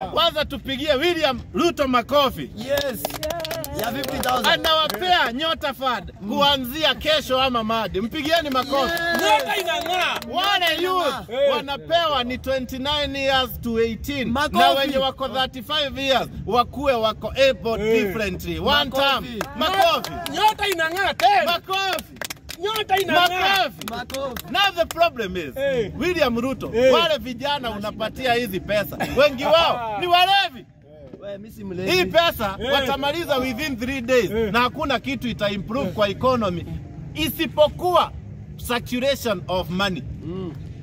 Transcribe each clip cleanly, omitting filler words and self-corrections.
Kwanza tupigie William Ruto makofi. Yes. Ya 50,000. Anawapea Nyota Fund kuanzia kesho ama madi. Mpigieni makofi. Nyota inang'aa. Wale youth wanapewa ni 29 years to 18. Makofi. Na wenye wako 35 years wakuwe wako able differently. One time. Makofi. Nyota inang'aa tena. Makofi. Nyota inang'aa. Makofi. Now the problem is William Ruto, wale vijana unapatia hizi pesa, wengi wao ni walevi. Hii pesa watamaliza within 3 days na hakuna kitu ita-improve kwa economy isipokuwa saturation of money.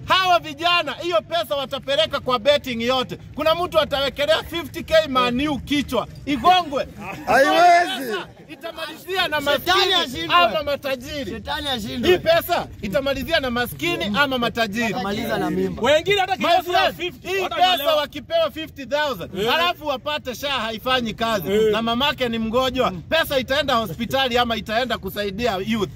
Hawa vijana hiyo pesa watapeleka kwa betting yote. Kuna mtu atawekelea 50k maniu kichwa igongwe. Haiwezi. Itamalizia na maskini ama matajiri. Shetani ashindwe. Hii pesa itamalizia na maskini ama matajiri. Maliza na mimba. Wengine hata kiasi ya 50. Hii pesa wakipewa 50,000 halafu wapate SHA haifanyi kazi na mamake ni mgonjwa, pesa itaenda hospitali ama itaenda kusaidia youth.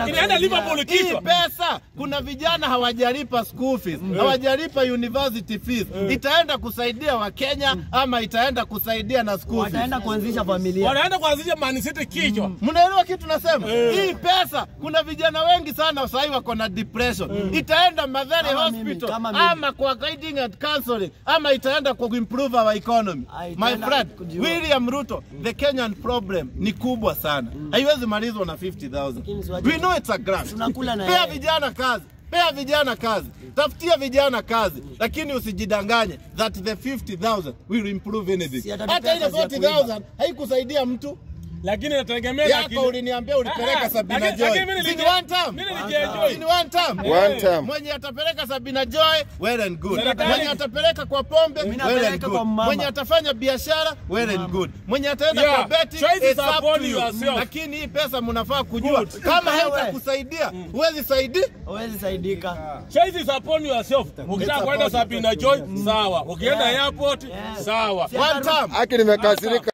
Inaenda Liverpool kichwa. Hii pesa kuna vijana hawajalipa school fees, hawajalipa university fees. Itaenda kusaidia wa Kenya ama itaenda kusaidia na school fees. Wataenda kuanzisha familia. Wanaenda kuanzisha Man City kichwa. Mnaelewa kitu nasema? Hii pesa kuna vijana wengi sana sasa hivi wako na depression. Itaenda Mathare Hospital ama kwa guiding and counseling ama itaenda kwa improve our economy. My friend, William Ruto, the Kenyan problem ni kubwa sana. Haiwezi malizwa na 50,000. We know it's a grant. Pea vijana kazi. Pea vijana kazi. Tafutia vijana kazi. Lakini usijidanganye that the 50,000 will improve anything. Hata ile 40,000 haikusaidia mtu. Lakini nategemea yako uliniambia ulipeleka Sabina Joy. Sini one time. Sini one time. One time. Mwenye atapeleka Sabina Joy, well and good. Mwenye atapeleka kwa pombe, well and good. Mwenye atafanya biashara, well and good. Mwenye ataenda kwa betting, it's up to you. Lakini hii pesa mnafaa kujua kama haitakusaidia, huwezi saidia. Huwezi saidika. Choice is upon yourself. Ukitaka kwenda Sabina Joy, sawa. Ukienda airport, sawa. One time. Haki nimekasirika.